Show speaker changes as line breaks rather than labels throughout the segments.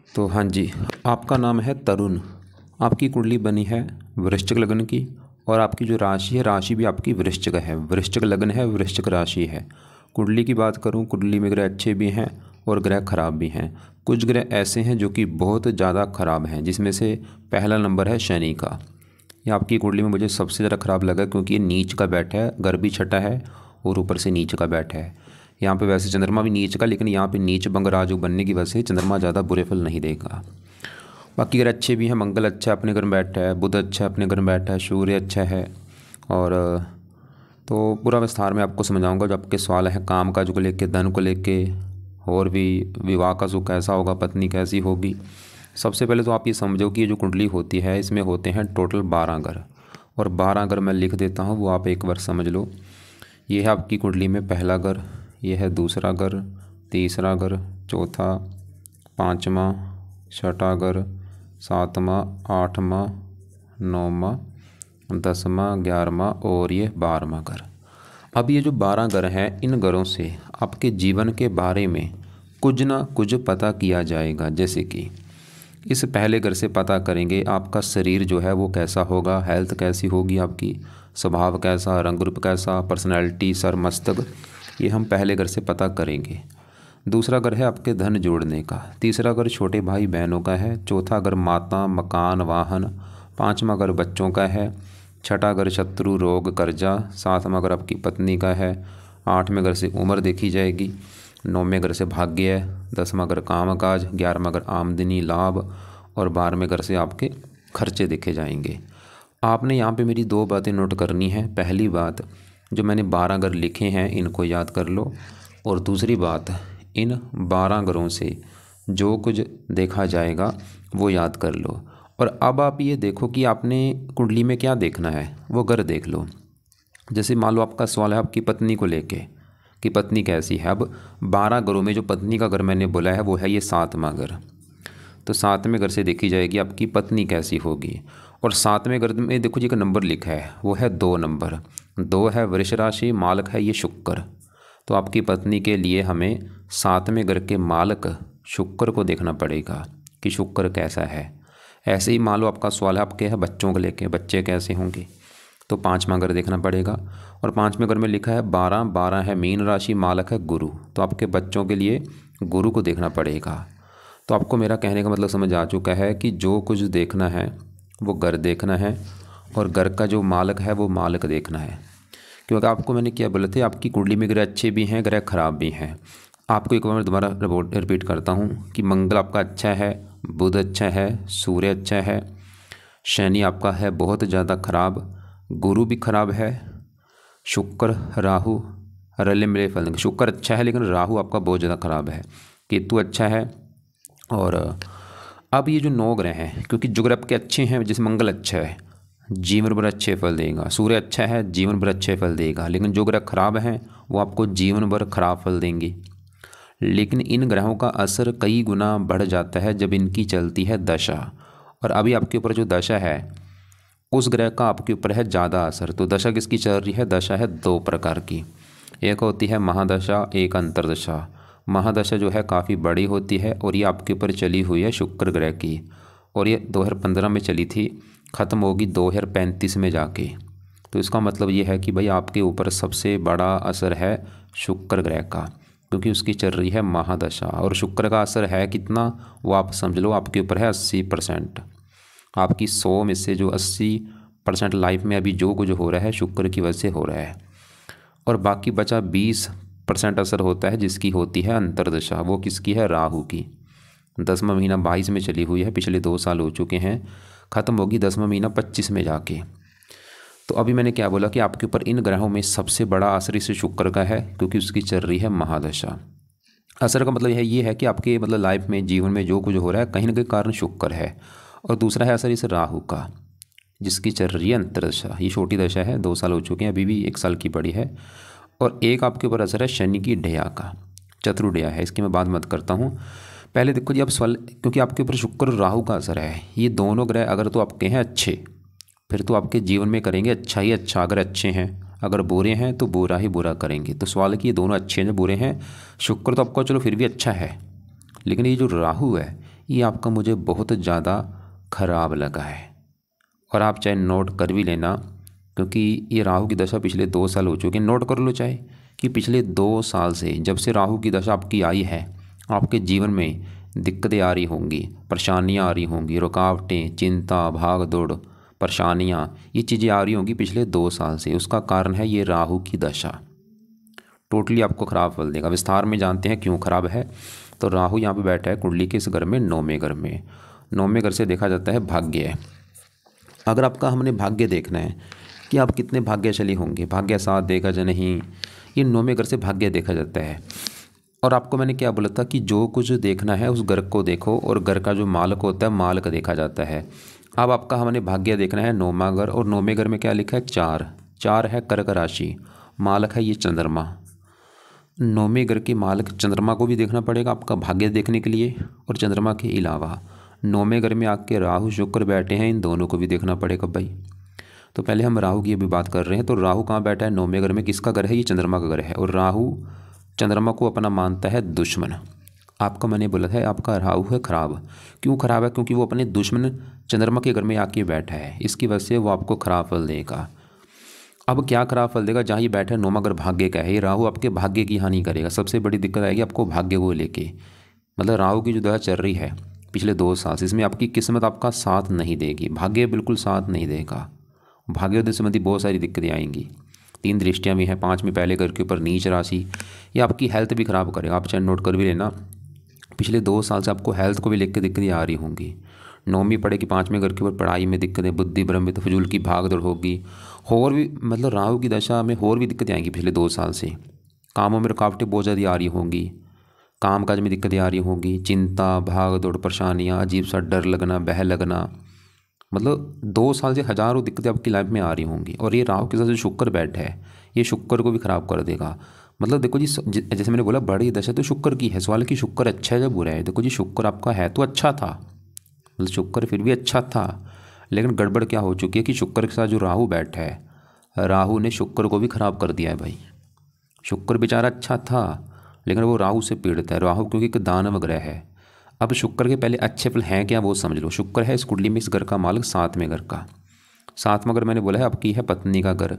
तो हाँ जी, आपका नाम है तरुण। आपकी कुंडली बनी है वृश्चिक लग्न की और आपकी जो राशि है, राशि भी आपकी वृश्चिक है। वृश्चिक लग्न है, वृश्चिक राशि है। कुंडली की बात करूँ, कुंडली में ग्रह अच्छे भी हैं और ग्रह खराब भी हैं। कुछ ग्रह ऐसे हैं जो कि बहुत ज़्यादा खराब हैं, जिसमें से पहला नंबर है शनि का। ये आपकी कुंडली में मुझे सबसे ज़्यादा खराब लगा, क्योंकि ये नीच का बैठा है, घर भी छठा है और ऊपर से नीच का बैठा है। यहाँ पे वैसे चंद्रमा भी नीच का, लेकिन यहाँ पे नीच भंग राजयोग बनने की वजह से चंद्रमा ज़्यादा बुरे फल नहीं देगा। बाकी ग्रह अच्छे भी हैं। मंगल अच्छा अपने घर में बैठा है, बुध अच्छा अपने घर में बैठा है, सूर्य अच्छा है। और तो पूरा विस्तार में आपको समझाऊंगा। जो आपके सवाल हैं काम काज को लेके, धन को लेके, और भी विवाह का सुख कैसा होगा, पत्नी कैसी होगी। सबसे पहले तो आप ये समझो कि ये जो कुंडली होती है, इसमें होते हैं टोटल 12 घर। और 12 घर मैं लिख देता हूँ, वो आप एक बार समझ लो। ये है आपकी कुंडली में पहला घर, ये है दूसरा घर, तीसरा घर, चौथा, पाँचवा, छठा घर, सातवां, आठवां, नौवां, 10वां, 11वां और ये 12वां घर। अब ये जो 12 घर हैं, इन घरों से आपके जीवन के बारे में कुछ ना कुछ पता किया जाएगा। जैसे कि इस पहले घर से पता करेंगे आपका शरीर जो है वो कैसा होगा, हेल्थ कैसी होगी आपकी, स्वभाव कैसा, रंग रूप कैसा, पर्सनैलिटी, सर मस्तक, ये हम पहले घर से पता करेंगे। दूसरा घर है आपके धन जोड़ने का। तीसरा घर छोटे भाई बहनों का है। चौथा घर माता, मकान, वाहन। पाँचवा घर बच्चों का है। छठा घर शत्रु, रोग, कर्जा। सातवां घर आपकी पत्नी का है। आठवें घर से उम्र देखी जाएगी। नौवें घर से भाग्य है। 10वां घर काम काज। 11वां घर आमदनी, लाभ। और 12वें घर से आपके खर्चे देखे जाएंगे। आपने यहाँ पे मेरी 2 बातें नोट करनी है। पहली बात, जो मैंने 12 घर लिखे हैं इनको याद कर लो। और दूसरी बात, इन 12 घरों से जो कुछ देखा जाएगा वो याद कर लो। और अब आप ये देखो कि आपने कुंडली में क्या देखना है, वो घर देख लो। जैसे मान लो आपका सवाल है आपकी पत्नी को लेके कि पत्नी कैसी है। अब 12 घरों में जो पत्नी का घर मैंने बोला है वो है ये 7वां घर। तो 7वें घर से देखी जाएगी आपकी पत्नी कैसी होगी। और 7वें घर में देखो जी, एक नंबर लिखा है, वो है 2 नंबर। 2 है वृष राशि, मालक है ये शुक्र। तो आपकी पत्नी के लिए हमें 7वें घर के मालक शुक्र को देखना पड़ेगा कि शुक्र कैसा है। ऐसे ही मान लो आपका सवाल है आपके है बच्चों को लेके, बच्चे कैसे होंगे, तो 5वां घर देखना पड़ेगा। और 5वें घर में लिखा है 12, 12 है मीन राशि, मालक है गुरु। तो आपके बच्चों के लिए गुरु को देखना पड़ेगा। तो आपको मेरा कहने का मतलब समझ आ चुका है कि जो कुछ देखना है वो घर देखना है, और घर का जो मालक है वो मालक देखना है। क्योंकि आपको मैंने क्या बोले थे, आपकी कुंडली में ग्रह अच्छे भी हैं, ग्रह खराब भी हैं। आपको एक बार मैं दोबारा रिपीट करता हूँ कि मंगल आपका अच्छा है, बुध अच्छा है, सूर्य अच्छा है, शनि आपका है बहुत ज़्यादा खराब, गुरु भी खराब है, शुक्र, राहु रले मिले फल देंगे। शुक्र अच्छा है लेकिन राहु आपका बहुत ज़्यादा खराब है। केतु अच्छा है। और अब ये जो 9 ग्रह हैं, क्योंकि जो ग्रह आपके अच्छे हैं, जैसे मंगल अच्छा है, जीवन भर अच्छे फल देगा। सूर्य अच्छा है, जीवन भर अच्छे फल देगा। लेकिन जो ग्रह खराब हैं वो आपको जीवन भर खराब फल देंगे। लेकिन इन ग्रहों का असर कई गुना बढ़ जाता है जब इनकी चलती है दशा। और अभी आपके ऊपर जो दशा है उस ग्रह का आपके ऊपर है ज़्यादा असर। तो दशा किसकी चल रही है? दशा है 2 प्रकार की। एक होती है महादशा, एक अंतरदशा। महादशा जो है काफ़ी बड़ी होती है और ये आपके ऊपर चली हुई है शुक्र ग्रह की, और ये 2015 में चली थी, ख़त्म होगी 2035 में जाके। तो इसका मतलब ये है कि भाई आपके ऊपर सबसे बड़ा असर है शुक्र ग्रह का, क्योंकि उसकी चल रही है महादशा। और शुक्र का असर है कितना, वो आप समझ लो आपके ऊपर है 80%। आपकी 100 में से जो 80% लाइफ में अभी जो कुछ हो रहा है शुक्र की वजह से हो रहा है। और बाकी बचा 20% असर होता है जिसकी होती है अंतरदशा। वो किसकी है? राहु की। 10वां महीना 22 में चली हुई है, पिछले 2 साल हो चुके हैं, ख़त्म होगी 10वां महीना 25 में जाके। तो अभी मैंने क्या बोला कि आपके ऊपर इन ग्रहों में सबसे बड़ा असर इस शुक्र का है, क्योंकि उसकी चल रही है महादशा। असर का मतलब ये है कि आपके मतलब लाइफ में, जीवन में जो कुछ हो रहा है कहीं ना कहीं कारण शुक्र है। और दूसरा है असर इस राहु का, जिसकी चल रही है अंतरदशा। ये छोटी दशा है, 2 साल हो चुके हैं, अभी भी 1 साल की पड़ी है। और एक आपके ऊपर असर है शनि की ढैया का, चतुर्डया है, इसकी मैं बात मत करता हूँ। पहले देखो जी, अब सवाल, क्योंकि आपके ऊपर शुक्र और राहु का असर है, ये दोनों ग्रह अगर तो आपके हैं अच्छे, फिर तो आपके जीवन में करेंगे अच्छा ही अच्छा। अगर अच्छे हैं, अगर बुरे हैं तो बुरा ही बुरा करेंगे। तो सवाल है कि ये दोनों अच्छे हैं, जो बुरे हैं। शुक्र तो आपका चलो फिर भी अच्छा है, लेकिन ये जो राहु है ये आपका मुझे बहुत ज़्यादा ख़राब लगा है। और आप चाहे नोट कर भी लेना, क्योंकि ये राहु की दशा पिछले 2 साल हो चुके हैं। नोट कर लो चाहे कि पिछले 2 साल से जब से राहु की दशा आपकी आई है, आपके जीवन में दिक्कतें आ रही होंगी, परेशानियाँ आ रही होंगी, रुकावटें, चिंता, भाग दौड़, परेशानियाँ, ये चीज़ें आ रही होंगी पिछले 2 साल से। उसका कारण है ये राहु की दशा। टोटली आपको ख़राब फल देगा। विस्तार में जानते हैं क्यों ख़राब है। तो राहु यहाँ पे बैठा है कुंडली के इस घर में, 9वें घर में। 9वें घर से देखा जाता है भाग्य। अगर आपका हमने भाग्य देखना है कि आप कितने भाग्यशाली होंगे, भाग्य साथ देगा या नहीं, ये 9वें घर से भाग्य देखा जाता है। और आपको मैंने क्या बोला था कि जो कुछ देखना है उस घर को देखो, और घर का जो मालक होता है मालक देखा जाता है। अब आपका हमने भाग्य देखना है 9वां घर, और 9वें घर में क्या लिखा है 4। 4 है कर्क राशि, मालक है ये चंद्रमा। 9वें घर के मालक चंद्रमा को भी देखना पड़ेगा आपका भाग्य देखने के लिए। और चंद्रमा के अलावा 9वें घर में आके राहु शुक्र बैठे हैं, इन दोनों को भी देखना पड़ेगा भाई। तो पहले हम राहु की अभी बात कर रहे हैं। तो राहु कहाँ बैठा है? 9वें घर में। किसका घर है? ये चंद्रमा का घर है। और राहु चंद्रमा को अपना मानता है दुश्मन। आपका मैंने बोला था आपका राहु है खराब। क्यों खराब है? क्योंकि वो अपने दुश्मन चंद्रमा के घर में आके बैठा है, इसकी वजह से वो आपको खराब फल देगा। अब क्या खराब फल देगा? जहाँ ये बैठा है 9वां घर भाग्य का है, ये राहु आपके भाग्य की हानि करेगा। सबसे बड़ी दिक्कत आएगी आपको भाग्य को लेके। मतलब राहु की जो दशा चल रही है पिछले 2 साल से, इसमें आपकी किस्मत आपका साथ नहीं देगी, भाग्य बिल्कुल साथ नहीं देगा। भाग्योदय संबंधी बहुत सारी दिक्कतें आएंगी। 3 दृष्टियाँ भी हैं, 5 में पहले घर के ऊपर नीच राशि, ये आपकी हेल्थ भी ख़राब करेगा। आप चाहे नोट कर भी लेना, पिछले 2 साल से आपको हेल्थ को भी लेकर दिक्कतें आ रही होंगी। 9वीं पढ़ेगी 5वें घर के ऊपर, पढ़ाई में दिक्कतें, बुद्धि भ्रमित, फजूल की भाग दौड़ होगी। और भी मतलब राहु की दशा में और भी दिक्कतें आएंगी पिछले 2 साल से। कामों में रुकावटें बहुत ज़्यादा आ रही होंगी, काम काज में दिक्कतें आ रही होंगी, चिंता, भाग दौड़, परेशानियाँ, अजीब सा डर लगना, बह लगना। मतलब 2 साल से हज़ारों दिक्कतें आपकी लाइफ में आ रही होंगी। और ये राहु के साथ जो शुक्र बैठा है, ये शुक्र को भी ख़राब कर देगा। मतलब देखो जी, जैसे मैंने बोला बड़ी दशा तो शुक्र की है। सवाल कि शुक्र अच्छा है या बुरा है? देखो जी, शुक्र आपका है तो अच्छा था, मतलब शुक्र फिर भी अच्छा था। लेकिन गड़बड़ क्या हो चुकी है कि शुक्र के साथ जो राहु बैठा है, राहु ने शुक्र को भी ख़राब कर दिया है भाई। शुक्र बेचारा अच्छा था, लेकिन वो राहु से पीड़ित है। राहु क्योंकि एक दानव ग्रह है। अब शुक्र के पहले अच्छे फल हैं क्या वो समझ लो। शुक्र है इस कुंडली में इस घर का मालिक 7वें घर का। 7वां घर मैंने बोला है आपकी है पत्नी का घर।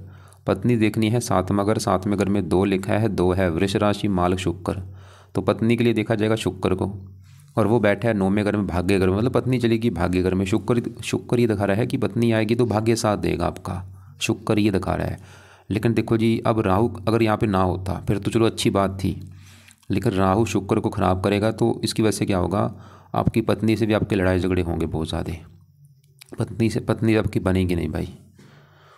पत्नी देखनी है 7वां घर। 7वें घर में 2 लिखा है, 2 है वृष राशि, मालिक शुक्र। तो पत्नी के लिए देखा जाएगा शुक्र को। और वो बैठा है 9वें घर में भाग्य घर में, मतलब पत्नी चलेगी भाग्य घर में। शुक्र ये दिखा रहा है कि पत्नी आएगी तो भाग्य साथ देगा आपका, शुक्र ये दिखा रहा है। लेकिन देखो जी, अब राहु अगर यहाँ पे ना होता फिर तो चलो अच्छी बात थी, लेकिन राहु शुक्र को ख़राब करेगा। तो इसकी वजह से क्या होगा, आपकी पत्नी से भी आपके लड़ाई झगड़े होंगे बहुत ज़्यादा। पत्नी आपकी बनेगी नहीं भाई।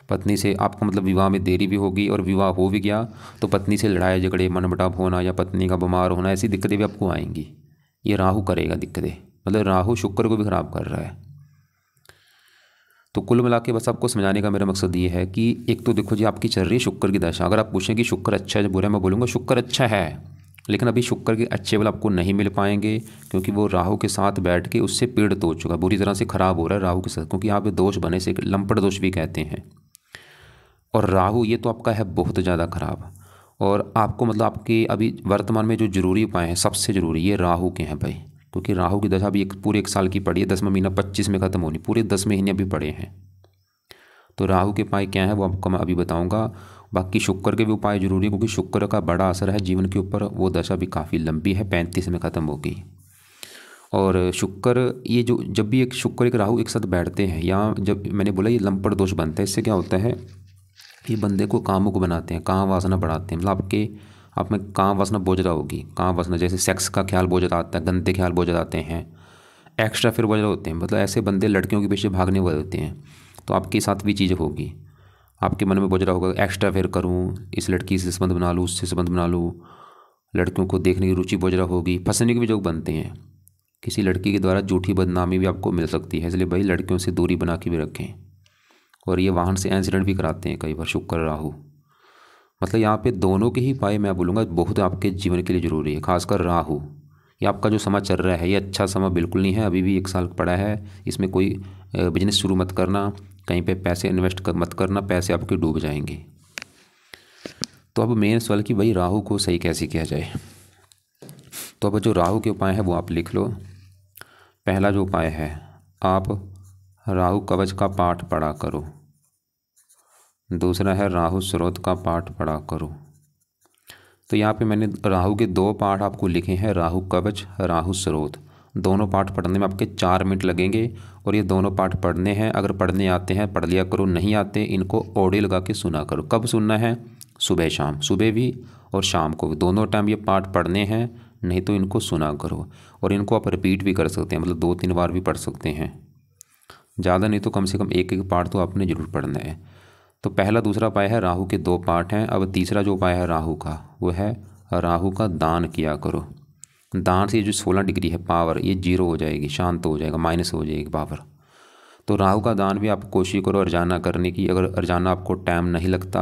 पत्नी से आपका मतलब विवाह में देरी भी होगी, और विवाह हो भी गया तो पत्नी से लड़ाई झगड़े, मनमुटाव होना, या पत्नी का बीमार होना, ऐसी दिक्कतें भी आपको आएंगी। ये राहु करेगा दिक्कतें, मतलब राहु शुक्र को भी ख़राब कर रहा है। तो कुल मिला के बस आपको समझाने का मेरा मकसद ये है कि एक तो देखो जी, आपकी चल रही है शुक्र की दशा। अगर आप पूछें कि शुक्र अच्छा है या बुरा है, मैं बोलूँगा शुक्र अच्छा है। लेकिन अभी शुक्र के अच्छे बल आपको नहीं मिल पाएंगे, क्योंकि वो राहु के साथ बैठ के उससे पीड़ित हो चुका, बुरी तरह से ख़राब हो रहा है राहु के साथ। क्योंकि यहाँ पे दोष बने से लंपट दोष भी कहते हैं। और राहु ये तो आपका है बहुत ज़्यादा ख़राब। और आपको मतलब आपके अभी वर्तमान में जो ज़रूरी उपाय हैं, सबसे ज़रूरी ये राहु के हैं भाई। क्योंकि राहु की दशा भी पूरे 1 साल की पड़ी है, 10वां महीना 25 में ख़त्म होनी, पूरे 10 महीने अभी पड़े हैं। तो राहु के उपाय क्या है वो आपको मैं अभी बताऊंगा। बाकी शुक्र के भी उपाय जरूरी है, क्योंकि शुक्र का बड़ा असर है जीवन के ऊपर। वो दशा भी काफ़ी लंबी है, 35 में ख़त्म होगी। और शुक्र ये जो जब भी एक शुक्र एक राहु एक साथ बैठते हैं, या जब मैंने बोला ये लंपट दोष बनता है, इससे क्या होता है, ये बंदे को कामों को बनाते हैं, काम वासना बढ़ाते हैं। मतलब आप में काम वासना बहुत ज़्यादा होगी। काम वासना जैसे सेक्स का ख्याल बहुत ज़्यादा आता है, गंदे ख्याल बहुत ज़्यादा आते हैं, एक्स्ट्रा फिर बहुत ज़्यादा होते हैं। मतलब ऐसे बंदे लड़कियों के पीछे भागने वाले होते हैं। तो आपके साथ भी चीज़ होगी, आपके मन में बहुत ज़्यादा होगा एक्स्ट्रा फिर करूँ, इस लड़की से संबंध बना लूँ, उससे संबंध बना लूँ। लड़कियों को देखने की रुचि बहुत ज़्यादा होगी। फंसने के भी जो बनते हैं, किसी लड़की के द्वारा झूठी बदनामी भी आपको मिल सकती है। इसलिए भाई लड़कियों से दूरी बना के भी रखें। और ये वाहन से एक्सीडेंट भी कराते हैं कई बार शुक्र राहु। मतलब यहाँ पे दोनों के ही उपाय मैं बोलूँगा बहुत आपके जीवन के लिए ज़रूरी है। खासकर राहु, ये आपका जो समय चल रहा है ये अच्छा समय बिल्कुल नहीं है। अभी भी 1 साल पड़ा है, इसमें कोई बिजनेस शुरू मत करना, कहीं पे पैसे इन्वेस्ट मत करना, पैसे आपके डूब जाएंगे। तो अब मेन सवाल कि भाई राहु को सही कैसे किया जाए। तो अब जो राहु के उपाय हैं वो आप लिख लो। पहला जो उपाय है, आप राहु कवच का पाठ पढ़ा करो। दूसरा है राहु स्रोत का पाठ पढ़ा करो। तो यहाँ पे मैंने राहु के 2 पाठ आपको लिखे हैं, राहु कवच, राहु स्रोत। दोनों पाठ पढ़ने में आपके 4 मिनट लगेंगे और ये दोनों पाठ पढ़ने हैं। अगर पढ़ने आते हैं पढ़ लिया करो, नहीं आते इनको ऑडियो लगा के सुना करो। कब सुनना है? सुबह शाम, सुबह भी और शाम को, दोनों टाइम ये पाठ पढ़ने हैं, नहीं तो इनको सुना करो। और इनको आप रिपीट भी कर सकते हैं, मतलब 2-3 बार भी पढ़ सकते हैं, ज़्यादा नहीं तो कम से कम एक पाठ तो आपने ज़रूर पढ़ना है। तो पहला दूसरा उपाय है, राहु के 2 पाठ हैं। अब तीसरा जो उपाय है राहु का, वो है राहु का दान किया करो। दान से जो 16 डिग्री है पावर, ये 0 हो जाएगी, शांत हो जाएगा, माइनस हो जाएगी पावर। तो राहु का दान भी आप कोशिश करो रोजाना करने की। अगर रोजाना आपको टाइम नहीं लगता,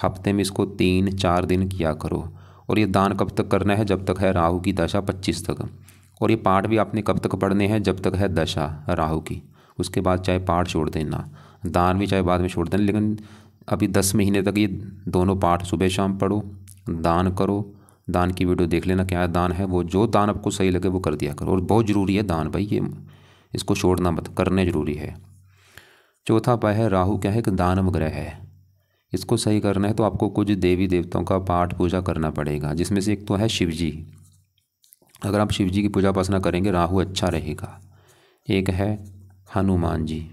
हफ्ते में इसको 3-4 दिन किया करो। और ये दान कब तक करना है? जब तक है राहु की दशा 25 तक। और ये पाठ भी आपने कब तक पढ़ने हैं? जब तक है दशा राहु की। उसके बाद चाहे पाठ छोड़ देना, दान भी चाहे बाद में छोड़ देना, लेकिन अभी 10 महीने तक ये दोनों पाठ सुबह शाम पढ़ो, दान करो। दान की वीडियो देख लेना, क्या दान है वो, जो दान आपको सही लगे वो कर दिया करो। और बहुत ज़रूरी है दान भाई, ये इसको छोड़ना मत, करने ज़रूरी है। चौथा उपाय है, राहु क्या है? एक दानव ग्रह है। इसको सही करना है तो आपको कुछ देवी देवताओं का पाठ पूजा करना पड़ेगा, जिसमें से एक तो है शिव जी। अगर आप शिव जी की पूजा उपासना करेंगे राहु अच्छा रहेगा। एक है हनुमान जी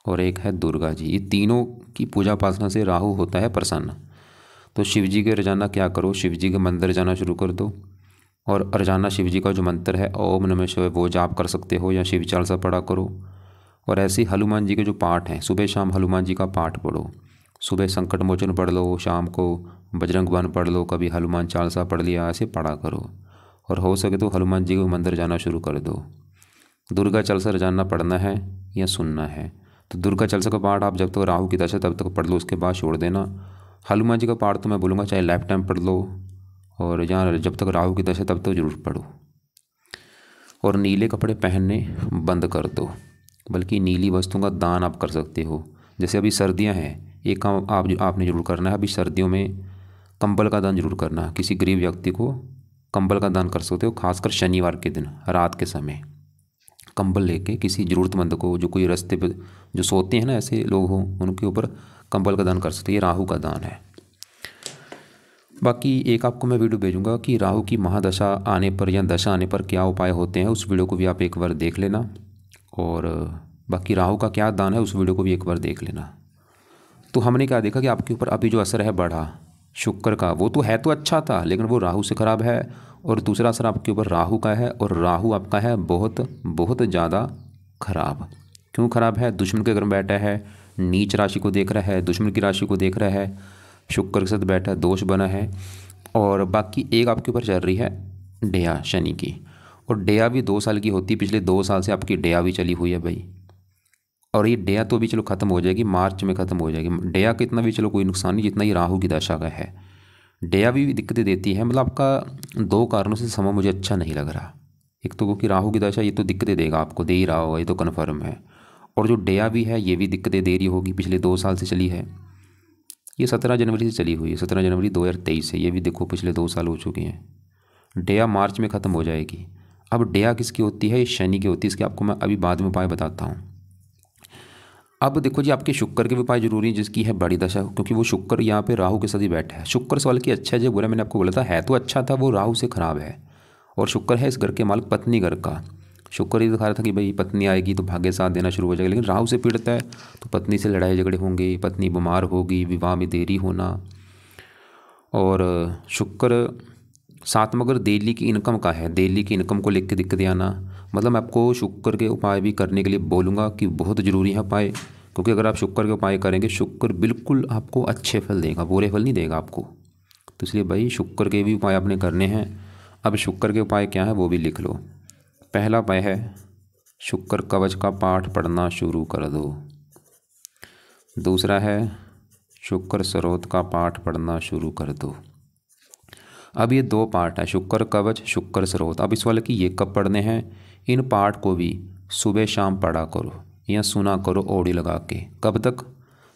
और एक है दुर्गा जी। ये तीनों की पूजा उपासना से राहु होता है प्रसन्न। तो शिव जी के रोजाना क्या करो, शिव जी के मंदिर जाना शुरू कर दो। और रोजाना शिव जी का जो मंत्र है ओम नमः शिवाय, वो जाप कर सकते हो, या शिव चालीसा पढ़ा करो। और ऐसे ही हनुमान जी के जो पाठ हैं, सुबह शाम हनुमान जी का पाठ पढ़ो। सुबह संकट मोचन पढ़ लो, शाम को बजरंग बाण पढ़ लो, कभी हनुमान चालीसा पढ़ लिया, ऐसे पढ़ा करो। और हो सके तो हनुमान जी के मंदिर जाना शुरू कर दो। दुर्गा चालीसा रोजाना पढ़ना है या सुनना है। तो दुर्गा चालीसा का पाठ आप जब तक राहु की दशा तब तक पढ़ लो, उसके बाद छोड़ देना। हनुमान जी का पाठ तो मैं बोलूँगा चाहे लाइफ टाइम पढ़ लो, और यहाँ जब तक राहु की दशा तब तक जरूर पढ़ो। और नीले कपड़े पहनने बंद कर दो, बल्कि नीली वस्तुओं का दान आप कर सकते हो। जैसे अभी सर्दियाँ हैं, एक काम आपने जरूर करना है, अभी सर्दियों में कंबल का दान जरूर करना। किसी गरीब व्यक्ति को कंबल का दान कर सकते हो, खासकर शनिवार के दिन रात के समय कंबल लेके किसी ज़रूरतमंद को, जो कोई रास्ते पे जो सोते हैं ना ऐसे लोग हों, उनके ऊपर कंबल का दान कर सकते हैं। ये राहु का दान है। बाकी एक आपको मैं वीडियो भेजूंगा कि राहु की महादशा आने पर या दशा आने पर क्या उपाय होते हैं, उस वीडियो को भी आप एक बार देख लेना। और बाकी राहु का क्या दान है, उस वीडियो को भी एक बार देख लेना। तो हमने क्या देखा कि आपके ऊपर अभी जो असर है बढ़ा शुक्र का, वो तो है तो अच्छा था, लेकिन वो राहु से ख़राब है। और दूसरा असर आपके ऊपर राहु का है, और राहु आपका है बहुत बहुत ज़्यादा खराब। क्यों खराब है? दुश्मन के घर में बैठा है, नीच राशि को देख रहा है, दुश्मन की राशि को देख रहा है, शुक्र के साथ बैठा है, दोष बना है। और बाकी एक आपके ऊपर चल रही है डेया शनि की, और डेया भी 2 साल की होती है। पिछले 2 साल से आपकी डेया भी चली हुई है भाई। और ये डेया तो भी चलो ख़त्म हो जाएगी, मार्च में ख़त्म हो जाएगी। डेया का इतना भी चलो कोई नुकसान नहीं जितना ही राहु की दशा का है। डेया भी दिक्कतें देती है, मतलब आपका 2 कारणों से समय मुझे अच्छा नहीं लग रहा। एक तो क्योंकि राहु की दशा ये तो दिक्कतें देगा आपको, दे ही रहा होगा, ये तो कन्फर्म है। और जो डेया भी है ये भी दिक्कतें दे रही होगी, पिछले 2 साल से चली है। ये 17 जनवरी से चली हुई है, 17 जनवरी 2023 से। ये भी देखो पिछले 2 साल हो चुके हैं। डेया मार्च में ख़त्म हो जाएगी। अब डेया किसकी होती है? ये शनि की होती है। इसके आपको मैं अभी बाद में उपाय बताता हूँ। अब देखो जी, आपके शुक्र के भी उपाय जरूरी है, जिसकी है बड़ी दशा, क्योंकि वो शुक्र यहाँ पे राहु के साथ ही बैठा है। शुक्र सवाल की अच्छा है जो बुरा, मैंने आपको बोला था है तो अच्छा था, वो राहु से ख़राब है। और शुक्र है इस घर के मालिक, पत्नी घर का। शुक्र ही दिखा रहा था कि भाई पत्नी आएगी तो भाग्य साथ देना शुरू हो जाएगा, लेकिन राहु से पीड़ित है तो पत्नी से लड़ाई झगड़े होंगे, पत्नी बीमार होगी, विवाह में देरी होना। और शुक्र साथ में अगर दिल्ली की इनकम का है, दिल्ली की इनकम को लेकर दिक्कतें आना। मतलब मैं आपको शुक्र के उपाय भी करने के लिए बोलूँगा कि बहुत ज़रूरी है उपाय, क्योंकि अगर आप शुक्र के उपाय करेंगे, शुक्र बिल्कुल आपको अच्छे फल देगा, बुरे फल नहीं देगा आपको। तो इसलिए भाई शुक्र के भी उपाय आपने करने हैं। अब शुक्र के उपाय क्या है वो भी लिख लो। पहला उपाय है शुक्र कवच का पाठ पढ़ना शुरू कर दो। दूसरा है शुक्र स्रोत का पाठ पढ़ना शुरू कर दो। अब ये 2 पाठ है, शुक्र कवच, शुक्र स्रोत। अब इस वाले की ये कब पढ़ने हैं? इन पाठ को भी सुबह शाम पढ़ा करो या सुना करो ऑडियो लगा के। कब तक?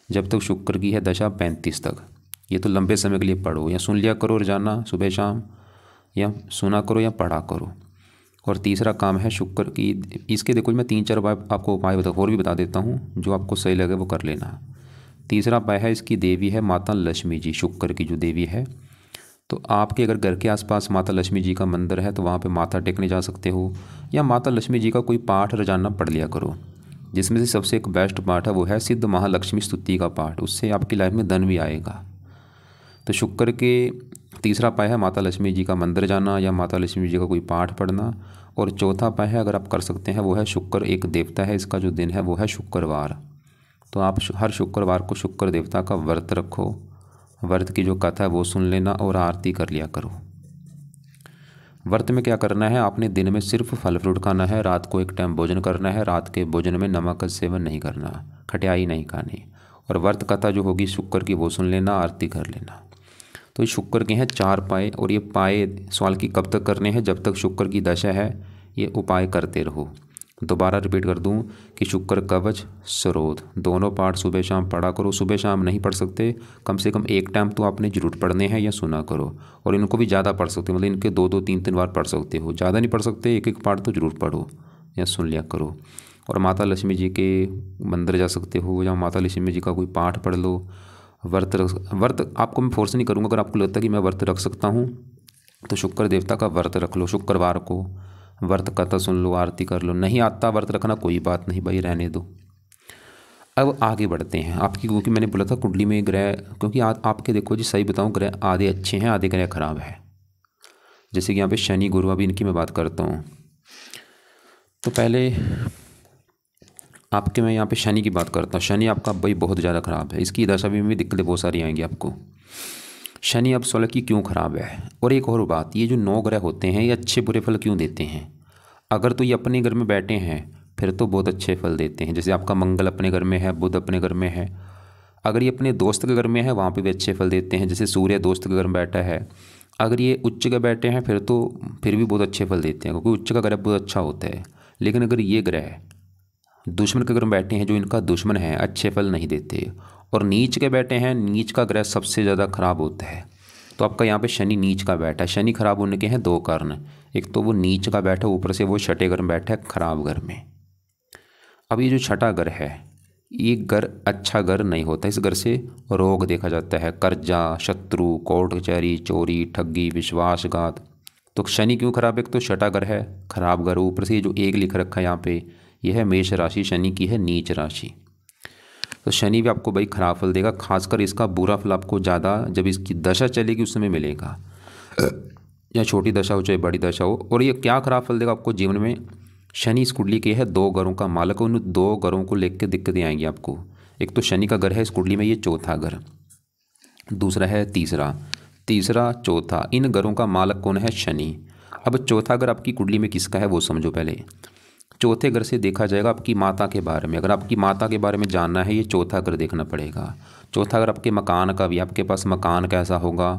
जब तक शुक्र की है दशा 35 तक। ये तो लंबे समय के लिए पढ़ो या सुन लिया करो रोजाना सुबह शाम, या सुना करो या पढ़ा करो। और तीसरा काम है शुक्र की। इसके देखो मैं 3-4 बार आपको उपाय और भी बता देता हूँ, जो आपको सही लगे वो कर लेना। तीसरा उपाय है, इसकी देवी है माता लक्ष्मी जी, शुक्र की जो देवी है। तो आपके अगर घर के आसपास माता लक्ष्मी जी का मंदिर है तो वहाँ पे माथा टेकने जा सकते हो, या माता लक्ष्मी जी का कोई पाठ रोजाना पढ़ लिया करो। जिसमें से सबसे एक बेस्ट पाठ है वो है सिद्ध महालक्ष्मी स्तुति का पाठ, उससे आपकी लाइफ में धन भी आएगा। तो शुक्र के तीसरा उपाय है माता लक्ष्मी जी का मंदिर जाना या माता लक्ष्मी जी का कोई पाठ पढ़ना। और चौथा उपाय है, अगर आप कर सकते हैं, वो है शुक्र एक देवता है, इसका जो दिन है वो है शुक्रवार। तो आप हर शुक्रवार को शुक्र देवता का व्रत रखो, व्रत की जो कथा है वो सुन लेना और आरती कर लिया करो। व्रत में क्या करना है, आपने दिन में सिर्फ फल फ्रूट खाना है, रात को एक टाइम भोजन करना है, रात के भोजन में नमक का सेवन नहीं करना, खटियाई नहीं खानी, और व्रत कथा जो होगी शुक्र की वो सुन लेना, आरती कर लेना। तो ये शुक्र के हैं 4 पाए, और ये पाए सवाल की कब तक करने हैं, जब तक शुक्र की दशा है ये उपाय करते रहो। दोबारा रिपीट कर दूं कि शुक्र कवच स्रोत दोनों पाठ सुबह शाम पढ़ा करो। सुबह शाम नहीं पढ़ सकते, कम से कम एक टाइम तो आपने जरूर पढ़ने हैं या सुना करो। और इनको भी ज़्यादा पढ़ सकते हो, मतलब इनके 2-2 3-3 बार पढ़ सकते हो, ज़्यादा नहीं पढ़ सकते, एक पाठ तो जरूर पढ़ो या सुन लिया करो। और माता लक्ष्मी जी के मंदिर जा सकते हो या माता लक्ष्मी जी का कोई पाठ पढ़ लो। व्रत आपको मैं फोर्स नहीं करूँगा, अगर आपको लगता है कि मैं व्रत रख सकता हूँ तो शुक्र देवता का व्रत रख लो, शुक्रवार को व्रत कथा सुन लो, आरती कर लो। नहीं आता व्रत रखना कोई बात नहीं भाई, रहने दो। अब आगे बढ़ते हैं आपकी, क्योंकि मैंने बोला था कुंडली में ग्रह, क्योंकि आपके देखो जी सही बताऊँ ग्रह आधे अच्छे हैं आधे ग्रह खराब है। जैसे कि यहाँ पे शनि गुरु, अभी इनकी मैं बात करता हूँ। तो पहले आपके मैं यहाँ पे शनि की बात करता हूँ। शनि आपका भाई बहुत ज़्यादा ख़राब है, इसकी दशा में दिक्कतें बहुत सारी आएंगी आपको। शनि अब 16 की क्यों ख़राब है। और एक और बात, ये जो 9 ग्रह होते हैं ये अच्छे बुरे फल क्यों देते हैं। अगर तो ये अपने घर में बैठे हैं फिर तो बहुत अच्छे फल देते हैं, जैसे आपका मंगल अपने घर में है, बुध अपने घर में है। अगर ये अपने दोस्त के घर में है वहाँ पे भी अच्छे फल देते हैं, जैसे सूर्य दोस्त के घर में बैठा है। अगर ये उच्च के बैठे हैं फिर भी बहुत अच्छे फल देते हैं, क्योंकि उच्च का ग्रह बहुत अच्छा होता है। लेकिन अगर ये ग्रह दुश्मन के घर में बैठे हैं, जो इनका दुश्मन है, अच्छे फल नहीं देते। और नीच के बैठे हैं, नीच का ग्रह सबसे ज़्यादा खराब होता है। तो आपका यहाँ पे शनि नीच का बैठा है। शनि खराब होने के हैं 2 कारण, एक तो वो नीच का बैठा है, ऊपर से वो छठे घर में बैठा है खराब घर में। अब ये जो छठा घर है ये घर अच्छा घर नहीं होता, इस घर से रोग देखा जाता है, कर्जा, शत्रु, कोर्ट कचहरी, चोरी, ठगी, विश्वासघात। तो शनि क्यों खराब है, एक तो छठा घर है खराब घर, ऊपर से ये जो 1 लिख रखा है यहाँ पे यह है मेष राशि, शनि की है नीच राशि। तो शनि भी आपको भाई खराब फल देगा, खासकर इसका बुरा फल आपको ज़्यादा जब इसकी दशा चलेगी उस समय मिलेगा, या छोटी दशा हो चाहे बड़ी दशा हो। और ये क्या खराब फल देगा आपको जीवन में, शनि इस कुंडली के है 2 घरों का मालक, उन 2 घरों को लेकर दिक्कतें आएंगी आपको। एक तो शनि का घर है इस कुंडली में, ये चौथा घर, दूसरा है तीसरा चौथा, इन घरों का मालक कौन है, शनि। अब चौथा घर आपकी कुंडली में किसका है वो समझो पहले। चौथे घर से देखा जाएगा आपकी माता के बारे में, अगर आपकी माता के बारे में जानना है ये चौथा घर देखना पड़ेगा। चौथा घर आपके मकान का भी, आपके पास मकान कैसा होगा,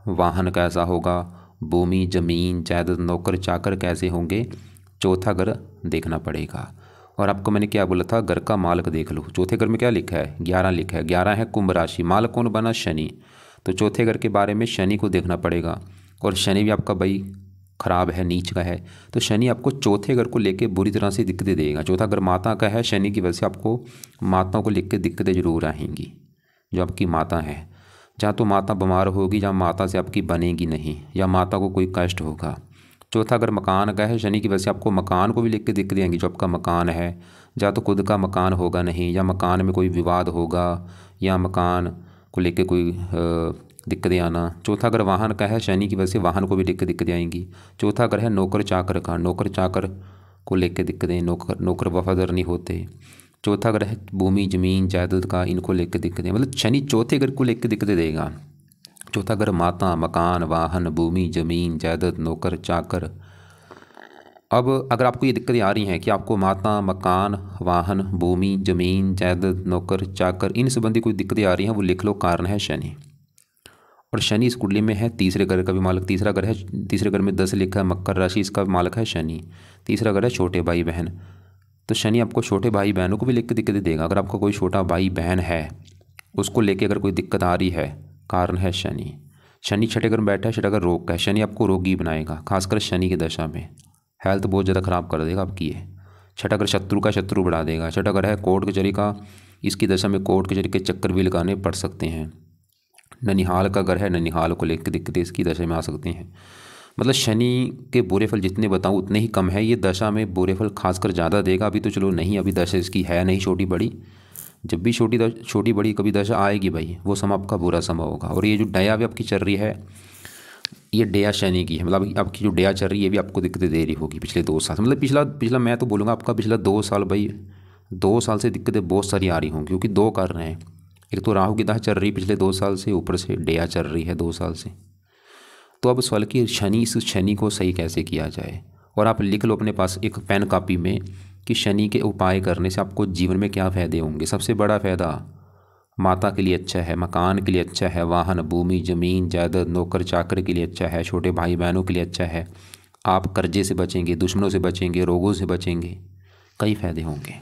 वाहन कैसा होगा, भूमि जमीन जायदाद नौकर चाकर कैसे होंगे, चौथा घर देखना पड़ेगा। और आपको मैंने क्या बोला था, घर का मालक देख लो। चौथे घर में क्या लिखा है, 11 लिखा है, 11 है कुंभ राशि, मालक कौन बना, शनि। तो चौथे घर के बारे में शनि को देखना पड़ेगा। और शनि भी आपका भाई खराब है, नीच का है। तो शनि आपको चौथे घर को लेके बुरी तरह से दिक्कतें देगा। चौथा घर माता का है, शनि की वजह से आपको माताओं को लेकर दिक्कतें जरूर आएंगी। जो आपकी माता है, जहाँ तो माता बीमार होगी, जहाँ माता से आपकी बनेगी नहीं, या माता को कोई कष्ट होगा। चौथा घर मकान का है, शनि की वजह से आपको मकान को भी लेकर दिक्कतें आएंगी। जो आपका मकान है, या तो खुद का मकान होगा नहीं, या मकान में कोई विवाद होगा, या मकान को लेकर कोई दिक्कतें आना। चौथा घर वाहन का है, शनि की वजह से वाहन को भी लेकर दिक्कतें आएंगी। चौथा घर है नौकर चाकर का, नौकर चाकर को लेकर दिक्कतें, नौकर वफादार नहीं होते। चौथा घर है भूमि जमीन जायदाद का, इनको लेकर दिक्कतें, मतलब शनि चौथे घर को लेकर दिक्कतें देगा। चौथा घर माता मकान वाहन भूमि जमीन जायदाद नौकर चाकर। अब अगर आपको ये दिक्कतें आ रही हैं कि आपको माता मकान वाहन भूमि जमीन जायदाद नौकर चाकर इन संबंधी कोई दिक्कतें आ रही हैं, वो लिख लो, कारण है शनि। और शनि इस कुंडली में है तीसरे घर का भी मालक, तीसरा घर है, तीसरे घर में 10 लिखा है मकर राशि, इसका मालक है शनि। तीसरा घर है छोटे भाई बहन। तो शनि आपको छोटे भाई बहनों को भी लेकर दिक्कतें देगा। अगर आपका कोई छोटा भाई बहन है उसको लेकर अगर कोई दिक्कत आ रही है, कारण है शनि। शनि छठे घर में बैठा है, छठा घर रोग का है, शनि आपको रोगी बनाएगा, खासकर शनि की दशा में। हेल्थ बहुत ज़्यादा ख़राब कर देगा आपकी ये। छठा घर शत्रु का शत्रु बढ़ा देगा। छठा घर है कोर्ट कचहरी का, इसकी दशा में कोर्ट कचहरी के चक्कर भी लगाने पड़ सकते हैं। ननिहाल का घर है, ननिहाल को लेकर दिक्कतें इसकी दशा में आ सकती हैं। मतलब शनि के बुरे फल जितने बताऊँ उतने ही कम है, ये दशा में बुरे फल खासकर ज़्यादा देगा। अभी तो चलो नहीं, अभी दशा इसकी है नहीं छोटी बड़ी, जब भी छोटी बड़ी कभी दशा आएगी भाई वो समय आपका बुरा समय होगा। और ये जो डया भी आपकी चल रही है, ये डया शनि की है, मतलब आपकी जो डया चल रही है ये भी आपको दिक्कतें दे रही होगी पिछले 2 साल, मतलब पिछला मैं तो बोलूँगा आपका पिछला 2 साल भाई, 2 साल से दिक्कतें बहुत सारी आ रही होंगी, क्योंकि दो कारण हैं। एक तो राहु की दशा चल रही पिछले 2 साल से, ऊपर से डया चल रही है 2 साल से। तो अब सवाल कि इस शनि को सही कैसे किया जाए, और आप लिख लो अपने पास एक पेन कापी में कि शनि के उपाय करने से आपको जीवन में क्या फ़ायदे होंगे। सबसे बड़ा फ़ायदा माता के लिए अच्छा है, मकान के लिए अच्छा है, वाहन भूमि ज़मीन जायदाद नौकर चाकर के लिए अच्छा है, छोटे भाई बहनों के लिए अच्छा है, आप कर्जे से बचेंगे, दुश्मनों से बचेंगे, रोगों से बचेंगे, कई फ़ायदे होंगे।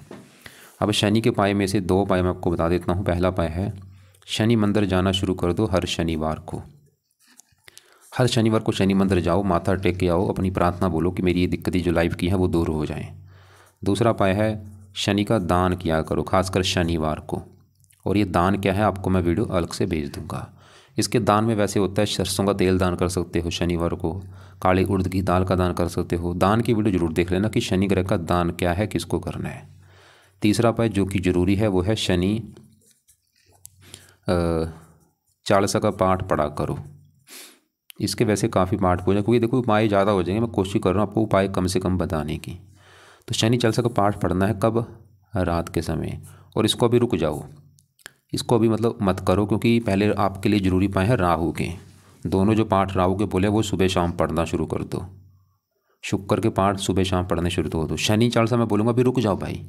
अब शनि के उपाय में से 2 उपाय मैं आपको बता देता हूँ। पहला उपाय है शनि मंदिर जाना शुरू कर दो हर शनिवार को। हर शनिवार को शनि मंदिर जाओ, माथा टेक के आओ, अपनी प्रार्थना बोलो कि मेरी ये दिक्कतें जो लाइफ की हैं वो दूर हो जाएं। दूसरा उपाय है शनि का दान किया करो, खासकर शनिवार को। और ये दान क्या है आपको मैं वीडियो अलग से भेज दूंगा। इसके दान में वैसे होता है सरसों का तेल दान कर सकते हो शनिवार को, काले उड़द की दाल का दान कर सकते हो। दान की वीडियो जरूर देख लेना कि शनि ग्रह का दान क्या है, किसको करना है। तीसरा उपाय जो कि जरूरी है वो है शनि चालीसा का पाठ पढ़ा करो। इसके वैसे काफ़ी पाठ हो जाए, क्योंकि देखो उपाय ज़्यादा हो जाएंगे, मैं कोशिश कर रहा हूँ आपको उपाय कम से कम बताने की। तो शनि चालीसा का पाठ पढ़ना है कब, रात के समय। और इसको अभी रुक जाओ, इसको अभी मतलब मत करो, क्योंकि पहले आपके लिए ज़रूरी उपाय है राहु के। दोनों जो पाठ राहु के बोले वो सुबह शाम पढ़ना शुरू कर दो। शुक्र के पाठ सुबह शाम पढ़ने शुरू कर दो। शनि चालीसा मैं बोलूँगा अभी रुक जाओ भाई,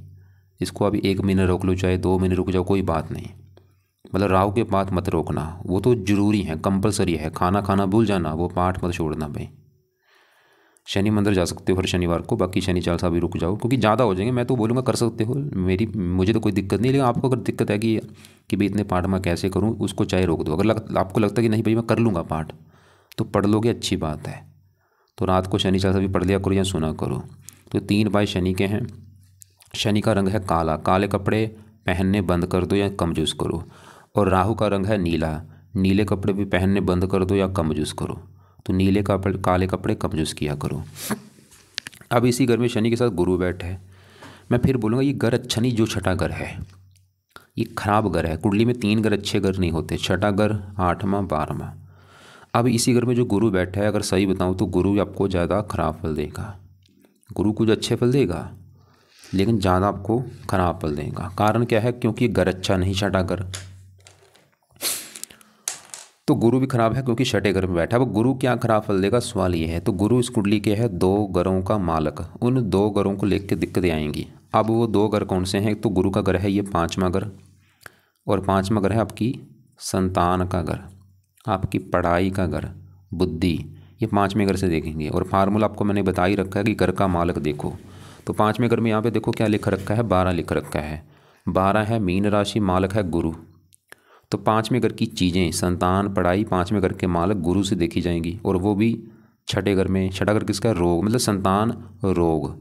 इसको अभी 1 महीने रोक लो, चाहे 2 महीने रुक जाओ, कोई बात नहीं। मतलब राहु के पाठ मत रोकना, वो तो ज़रूरी है, कंपलसरी है। खाना भूल जाना, वो पाठ मत छोड़ना भाई। शनि मंदिर जा सकते हो हर शनिवार को, बाकी शनि चालीसा भी रुक जाओ, क्योंकि ज़्यादा हो जाएंगे। मैं तो बोलूँगा कर सकते हो, मुझे तो कोई दिक्कत नहीं, लेकिन आपको अगर दिक्कत है कि भाई इतने पाठ मैं कैसे करूँ, उसको चाहे रोक दो। अगर आपको लगता है कि नहीं भाई मैं कर लूँगा पाठ, तो पढ़ लोगे, अच्छी बात है। तो रात को शनि चालीसा भी पढ़ लिया करो या सुना करो। तो 3 उपाय शनि के हैं। शनि का रंग है काला, काले कपड़े पहनने बंद कर दो या कम यूज़ करो। और राहु का रंग है नीला, नीले कपड़े भी पहनने बंद कर दो या कम यूज़ करो। तो नीले कपड़े काले कपड़े कम यूज़ किया करो। अब इसी घर में शनि के साथ गुरु बैठे है। मैं फिर बोलूँगा ये घर अच्छा नहीं, जो छठा घर है ये खराब घर है। कुंडली में 3 घर अच्छे घर नहीं होते, छठा घर, 8वां, 12वां। अब इसी घर में जो गुरु बैठा है, अगर सही बताऊँ तो गुरु आपको ज़्यादा खराब फल देगा। गुरु कुछ अच्छे फल देगा लेकिन ज़्यादा आपको खराब फल देगा। कारण क्या है, क्योंकि घर अच्छा नहीं, छठा घर, तो गुरु भी खराब है क्योंकि छठे घर में बैठा। अब गुरु क्या खराब फल देगा, सवाल ये है। तो गुरु इस कुंडली के है 2 घरों का मालक, उन 2 घरों को लेकर दिक्कतें आएंगी। अब वो 2 घर कौन से हैं, तो गुरु का घर है ये 5वां घर, और 5वां घर है आपकी संतान का घर, आपकी पढ़ाई का घर, बुद्धि, ये 5वें घर से देखेंगे। और फार्मूला आपको मैंने बता ही रखा है कि घर का मालक देखो। तो 5वें घर में यहाँ पे देखो क्या लिख रखा है, 12 लिख रखा है। 12 है मीन राशि, मालक है गुरु। तो 5वें घर की चीज़ें, संतान, पढ़ाई, 5वें घर के मालक गुरु से देखी जाएंगी। और वो भी छठे घर में। छठा घर किसका, रोग, मतलब संतान रोग।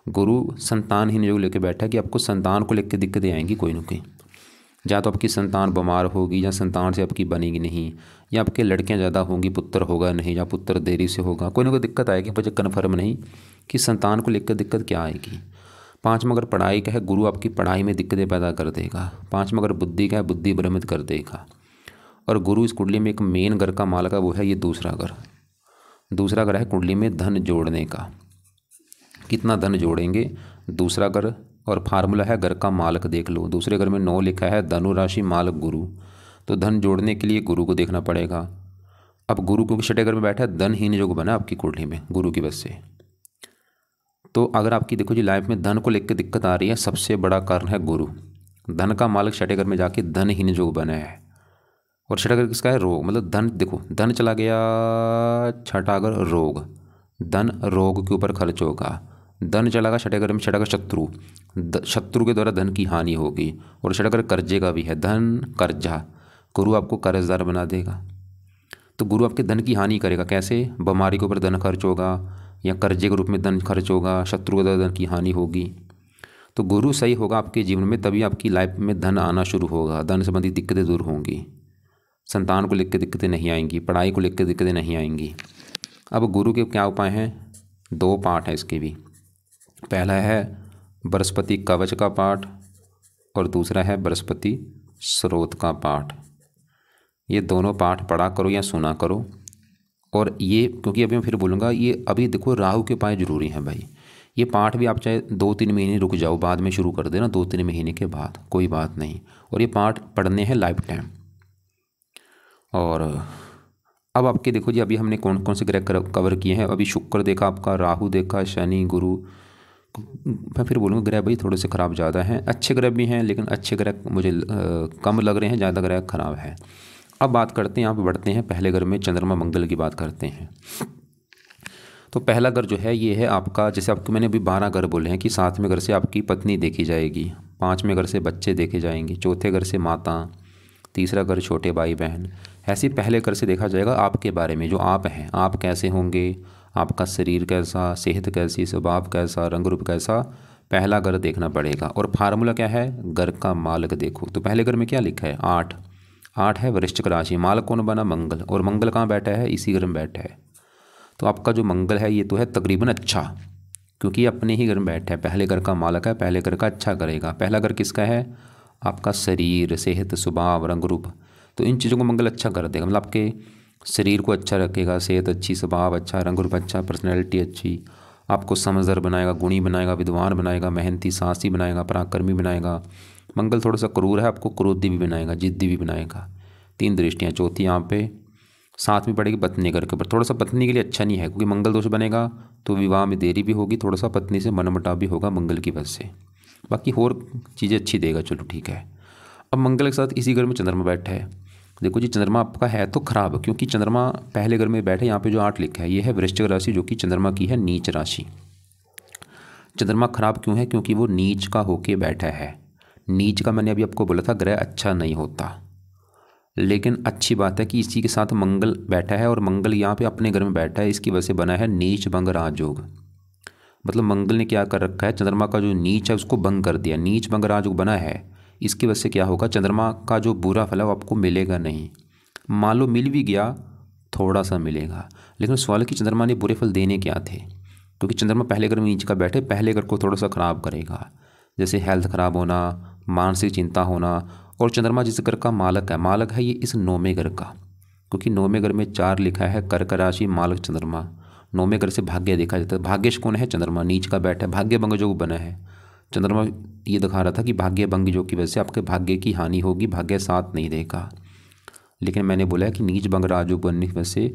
गुरु संतानहीन योग लेके बैठा है कि आपको संतान को लेकर दिक्कतें आएंगी कोई ना कोई। या तो आपकी संतान बीमार होगी, या संतान से आपकी बनेगी नहीं, या आपके लड़कियां ज़्यादा होंगी, पुत्र होगा नहीं, या पुत्र देरी से होगा, कोई ना कोई दिक्कत आएगी। मुझे कन्फर्म नहीं कि संतान को लेकर दिक्कत क्या आएगी। 5वां अगर पढ़ाई का है, गुरु आपकी पढ़ाई में दिक्कतें पैदा कर देगा। 5वां अगर बुद्धि का है, बुद्धि भ्रमित कर देगा। और गुरु इस कुंडली में एक मेन घर का मालक है, वो है ये दूसरा घर। दूसरा घर है कुंडली में धन जोड़ने का, कितना धन जोड़ेंगे, दूसरा घर। और फार्मूला है घर का मालक देख लो। दूसरे घर में 9 लिखा है, धनु राशि मालक गुरु। तो धन जोड़ने के लिए गुरु को देखना पड़ेगा। अब गुरु क्योंकि छठे घर में बैठा है, धनहीन योग बना आपकी कुंडली में गुरु की वजह से। तो अगर आपकी देखो जी लाइफ में धन को लेकर दिक्कत आ रही है, सबसे बड़ा कारण है गुरु। धन का मालक छठे घर में जाके धनहीन योग बना है। और छठा घर किसका है, रोग, मतलब धन, देखो धन चला गया, छठा घर रोग, धन रोग के ऊपर खर्च होगा। धन चला गया छठे घर में, छठा घर शत्रु, शत्रु के द्वारा धन की हानि होगी। और छठा घर कर्जे का भी है, धन कर्जा, गुरु आपको कर्जदार बना देगा। तो गुरु आपके धन की हानि करेगा, कैसे, बीमारी के ऊपर धन खर्च होगा, या कर्जे के रूप में धन खर्च होगा, शत्रु का धन की हानि होगी। तो गुरु सही होगा आपके जीवन में, तभी आपकी लाइफ में धन आना शुरू होगा, धन संबंधी दिक्कतें दूर होंगी, संतान को लेकर दिक्कतें नहीं आएंगी, पढ़ाई को लेकर दिक्कतें नहीं आएंगी। अब गुरु के क्या उपाय हैं? 2 पाठ हैं इसके भी। पहला है बृहस्पति कवच का पाठ और दूसरा है बृहस्पति स्रोत का पाठ। ये दोनों पाठ पढ़ा करो या सुना करो। और ये, क्योंकि अभी मैं फिर बोलूँगा, ये अभी देखो राहु के उपाय ज़रूरी हैं भाई। ये पाठ भी आप चाहे 2-3 महीने रुक जाओ, बाद में शुरू कर देना 2-3 महीने के बाद, कोई बात नहीं। और ये पाठ पढ़ने हैं लाइफ टाइम। और अब आपके देखो जी, अभी हमने कौन कौन से ग्रह कवर किए हैं। अभी शुक्र देखा आपका, राहु देखा, शनि, गुरु। मैं फिर बोलूँगा ग्रह भाई थोड़े से ख़राब ज़्यादा हैं, अच्छे ग्रह भी हैं लेकिन अच्छे ग्रह मुझे कम लग रहे हैं, ज़्यादा ग्रह ख़राब है। अब बात करते हैं, यहाँ पे बढ़ते हैं पहले घर में चंद्रमा मंगल की बात करते हैं। तो पहला घर जो है ये है आपका, जैसे आपको मैंने अभी 12 घर बोले हैं कि 7वें घर से आपकी पत्नी देखी जाएगी, 5वें घर से बच्चे देखे जाएंगे, 4थे घर से माता, तीसरा घर छोटे भाई बहन। ऐसे पहले घर से देखा जाएगा आपके बारे में, जो आप हैं, आप कैसे होंगे, आपका शरीर कैसा, सेहत कैसी, स्वभाव कैसा, रंग रूप कैसा, पहला घर देखना पड़ेगा। और फार्मूला क्या है? घर का मालक देखो। तो पहले घर में क्या लिखा है? 8 है वृश्चिक राशि, मालक कौन बना? मंगल। और मंगल कहाँ बैठा है? इसी घर में बैठा है। तो आपका जो मंगल है ये तो है तकरीबन अच्छा, क्योंकि अपने ही घर में बैठा है, पहले घर का मालक है, पहले घर का अच्छा करेगा। पहला घर किसका है? आपका शरीर, सेहत, स्वभाव, रंग रूप। तो इन चीज़ों को मंगल अच्छा कर देगा, मतलब आपके शरीर को अच्छा रखेगा, सेहत अच्छी, स्वभाव अच्छा, रंग रूप अच्छा, पर्सनैलिटी अच्छी, आपको समझदार बनाएगा, गुणी बनाएगा, विद्वान बनाएगा, मेहनती, साहसी बनाएगा, पराक्रमी बनाएगा। मंगल थोड़ा सा क्रूर है, आपको क्रोधी भी बनाएगा, जिद्दी भी बनाएगा। 3 दृष्टियाँ। चौथी यहाँ पे साथ में पड़ेगी पत्नी घर के ऊपर। थोड़ा सा पत्नी के लिए अच्छा नहीं है, क्योंकि मंगल दोष बनेगा तो विवाह में देरी भी होगी, थोड़ा सा पत्नी से मनमुटाव भी होगा मंगल की वजह से। बाकी और चीज़ें अच्छी देगा, चलो ठीक है। अब मंगल के साथ इसी घर में चंद्रमा बैठा है। देखो जी, चंद्रमा आपका है तो खराब, क्योंकि चंद्रमा पहले घर में बैठे, यहाँ पे जो 8 लिखा है ये है वृश्चिक राशि, जो कि चंद्रमा की है नीच राशि। चंद्रमा खराब क्यों है? क्योंकि वो नीच का होके बैठा है। नीच का मैंने अभी आपको बोला था ग्रह अच्छा नहीं होता, लेकिन अच्छी बात है कि इसी के साथ मंगल बैठा है, और मंगल यहाँ पे अपने घर में बैठा है, इसकी वजह से बना है नीच भंग राजयोग। मतलब मंगल ने क्या कर रखा है, चंद्रमा का जो नीच है उसको भंग कर दिया, नीच भंग राजयोग बना है। इसकी वजह से क्या होगा, चंद्रमा का जो बुरा फल है वो आपको मिलेगा नहीं। मान लो मिल भी गया, थोड़ा सा मिलेगा। लेकिन सवाल कि चंद्रमा ने बुरे फल देने क्या थे, क्योंकि चंद्रमा पहले घर में नीच का बैठे, पहले घर को थोड़ा सा ख़राब करेगा, जैसे हेल्थ ख़राब होना, मानसिक चिंता होना। और चंद्रमा जिस घर का मालक है ये इस 9वें घर का, क्योंकि 9वें घर में 4 लिखा है, कर्क राशि, मालक चंद्रमा। 9वें घर से भाग्य देखा जाता है, भाग्यश कौन है? चंद्रमा नीच का बैठा है, भाग्य भंग जो बना है। चंद्रमा ये दिखा रहा था कि भाग्य भंग जो की वजह से आपके भाग्य की हानि होगी, भाग्य साथ नहीं देगा। लेकिन मैंने बोला है कि नीच भंग राजयोग बनने की वजह से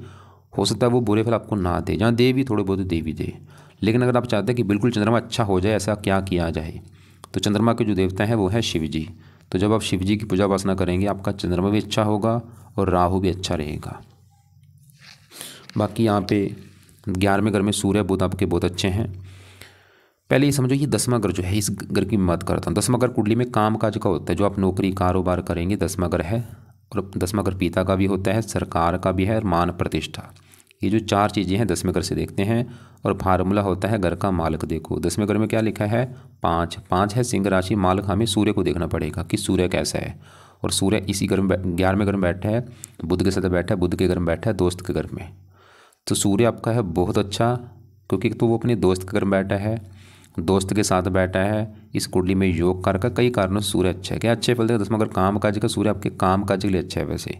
हो सकता है वो बुरे फल आपको ना दे, जहाँ दे भी थोड़े बहुत दे भी दे। लेकिन अगर आप चाहते हैं कि बिल्कुल चंद्रमा अच्छा हो जाए, ऐसा क्या किया जाए? तो चंद्रमा के जो देवता हैं वो है शिव जी। तो जब आप शिव जी की पूजा वासना करेंगे, आपका चंद्रमा भी अच्छा होगा और राहु भी अच्छा रहेगा। बाकी यहाँ पे 11वें घर में सूर्य बुध आपके बहुत अच्छे हैं। पहले ये समझो, ये 10वां घर जो है, इस घर की बात करता हूँ। 10वां घर कुंडली में काम काज का होता है, जो आप नौकरी कारोबार करेंगे, 10वां घर है। और 10वां घर पिता का भी होता है, सरकार का भी है, और मान प्रतिष्ठा। ये जो 4 चीज़ें हैं 10वें घर से देखते हैं। और फार्मूला होता है घर का मालक देखो। 10वें घर में क्या लिखा है? 5 है सिंह राशि, मालक हमें सूर्य को देखना पड़ेगा कि सूर्य कैसा है। और सूर्य इसी घर में 11वें घर में बैठा है, बुध के साथ बैठा है, बुध के घर में बैठा है, दोस्त के घर में। तो सूर्य आपका है बहुत अच्छा, क्योंकि तो वो अपने दोस्त के घर में बैठा है, दोस्त के साथ बैठा है। इस कुंडली में योग कारक का कई कारणों से सूर्य अच्छा है। क्या अच्छे फल देगा? 10वां घर काम काज का, सूर्य आपके काम काज के लिए अच्छा है। वैसे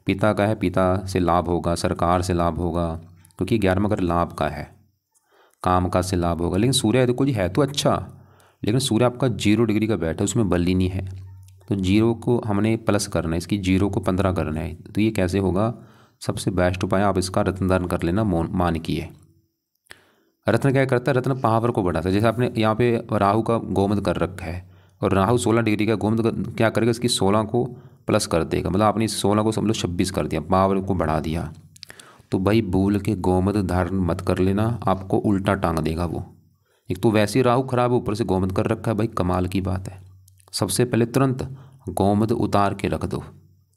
पिता का है, पिता से लाभ होगा, सरकार से लाभ होगा, क्योंकि 11वां घर लाभ का है, काम काज से लाभ होगा। लेकिन सूर्य देखो जी है तो अच्छा, लेकिन सूर्य आपका 0 डिग्री का बैठा है, उसमें बल ही नहीं है। तो 0 को हमने प्लस करना है, इसकी 0 को 15 करना है। तो ये कैसे होगा? सबसे बेस्ट उपाय आप इसका रत्न दान कर लेना, मान किए। रत्न क्या करता है? रत्न पावर को बढ़ाता है। जैसे आपने यहाँ पे राहु का गोमद कर रखा है, और राहु 16 डिग्री का गोमद क्या करेगा? इसकी 16 को प्लस कर देगा, मतलब आपने इस 16 को समझ लो 26 कर दिया, पावर को बढ़ा दिया। तो भाई भूल के गोमद धारण मत कर लेना, आपको उल्टा टांग देगा वो। एक तो वैसे ही राहु खराब है, ऊपर से गोमद कर रखा है, भाई कमाल की बात है। सबसे पहले तुरंत गोमद उतार के रख दो,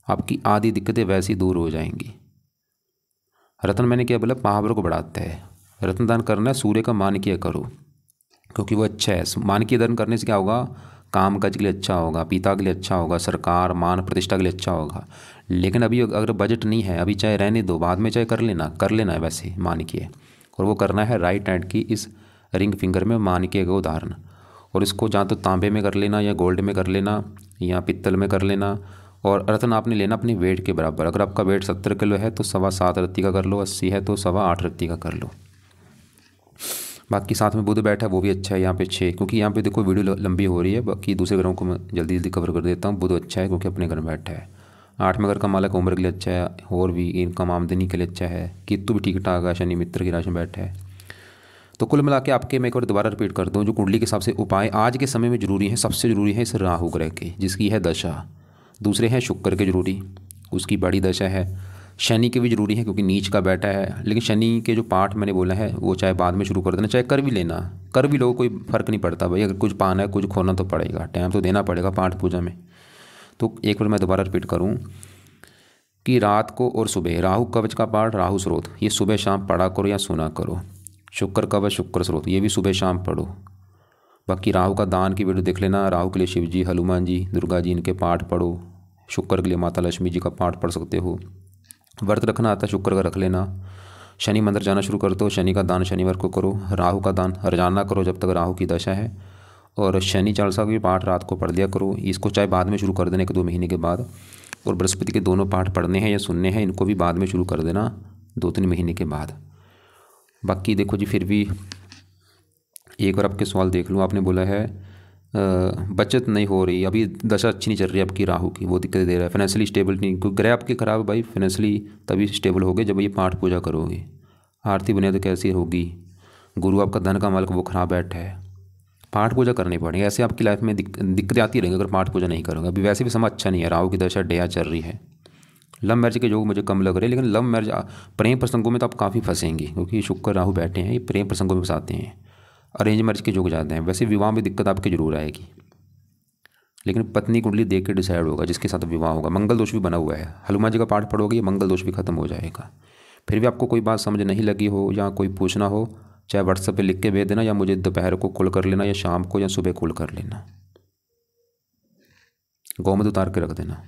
आपकी आधी दिक्कतें वैसी दूर हो जाएंगी। रत्न मैंने क्या बोला? पावर को बढ़ाता है। रत्नदान करना है, सूर्य का मानकीय करो क्योंकि वो अच्छा है। मानकीय दान करने से क्या होगा, काम काज के लिए अच्छा होगा, पिता के लिए अच्छा होगा, सरकार मान प्रतिष्ठा के लिए अच्छा होगा। लेकिन अभी अगर बजट नहीं है, अभी चाहे रहने दो, बाद में चाहे कर लेना है वैसे मानकीय। और वो करना है राइट हैंड की इस रिंग फिंगर में मानकीय का उदाहरण। और इसको जहाँ तो तांबे में कर लेना या गोल्ड में कर लेना या पित्तल में कर लेना। और रत्न आपने लेना अपनी वेट के बराबर। अगर आपका वेट 70 किलो है तो 7.25 रत्ती का कर लो, 80 है तो 8.25 रत्ती का कर लो। बाकी साथ में बुध बैठा है वो भी अच्छा है यहाँ पे 6, क्योंकि यहाँ पे देखो वीडियो लंबी हो रही है। बाकी दूसरे ग्रहों को मैं जल्दी जल्दी कवर कर देता हूँ। बुध अच्छा है क्योंकि अपने घर में बैठा है। 8वें घर का मालक उम्र के लिए अच्छा है, और भी इनकम आमदनी के लिए अच्छा है। केतु भी ठीक ठाक है, शनि मित्र की राशि में बैठा है। तो कुल मिला के आपके, मैं एक बार दोबारा रिपीट करता हूँ, जो कुंडली के हिसाब से उपाय आज के समय में जरूरी है, सबसे जरूरी है इस राहु ग्रह के जिसकी है दशा। दूसरे हैं शुक्र के जरूरी, उसकी बड़ी दशा है। शनि के भी जरूरी है क्योंकि नीच का बैठा है। लेकिन शनि के जो पाठ मैंने बोला है वो चाहे बाद में शुरू कर देना, चाहे कर भी लेना, कर भी लो, कोई फ़र्क नहीं पड़ता भाई। अगर कुछ पाना है, कुछ खोना तो पड़ेगा, टाइम तो देना पड़ेगा पाठ पूजा में। तो एक बार मैं दोबारा रिपीट करूँ कि रात को और सुबह राहु कवच का पाठ, राहु स्रोत, ये सुबह शाम पढ़ा करो या सुना करो। शुक्र कवच, शुक्र स्रोत, ये भी सुबह शाम पढ़ो। बाकी राहु का दान की वीडियो देख लेना। राहु के लिए शिव जी, हनुमान जी, दुर्गा जी, इनके पाठ पढ़ो। शुक्र के लिए माता लक्ष्मी जी का पाठ पढ़ सकते हो। व्रत रखना आता है शुक्र का रख लेना। शनि मंदिर जाना शुरू कर दो, शनि का दान शनिवार को करो। राहु का दान रोजाना करो जब तक राहु की दशा है। और शनि चालीसा भी पाठ रात को पढ़ लिया करो। इसको चाहे बाद में शुरू कर देना 1-2 महीने के बाद। और बृहस्पति के दोनों पाठ पढ़ने हैं या सुनने हैं, इनको भी बाद में शुरू कर देना 2-3 महीने के बाद। बाकी देखो जी, फिर भी एक बार आपके सवाल देख लूँ। आपने बोला है बचत नहीं हो रही, अभी दशा अच्छी नहीं चल रही आपकी राहु की, वो दिक्कत दे रहा है। फाइनेंशियली स्टेबल नहीं, कोई ग्रह आपके खराब है भाई। फाइनेंशियली तभी स्टेबल होगे जब ये पाठ पूजा करोगे। आर्थिक बुनियाद कैसी होगी, गुरु आपका धन का मालिक वो खराब बैठा है, पाठ पूजा करनी पड़ेगी। ऐसे आपकी लाइफ में दिक्कतें आती रहेंगी अगर पाठ पूजा नहीं करोगे। अभी वैसे भी समय अच्छा नहीं है, राहु की दशा डेया चल रही है। लव मैरिज के योग मुझे कम लग रहे हैं, लेकिन लव मैरिज प्रेम प्रसंगों में तो आप काफ़ी फंसेंगे क्योंकि शुक्र राहु बैठे हैं, ये प्रेम प्रसंगों में फंसाते हैं। अरेंज मैरिज के योग ज़्यादा हैं। वैसे विवाह में दिक्कत आपकी जरूर आएगी, लेकिन पत्नी कुंडली देख के डिसाइड होगा जिसके साथ विवाह होगा। मंगल दोष भी बना हुआ है, हनुमान जी का पाठ पढ़ोगे ये मंगल दोष भी खत्म हो जाएगा। फिर भी आपको कोई बात समझ नहीं लगी हो या कोई पूछना हो, चाहे व्हाट्सएप पे लिख के भेज देना या मुझे दोपहर को कॉल कर लेना या शाम को या सुबह कॉल कर लेना। गौमूत्र उतार के रख देना।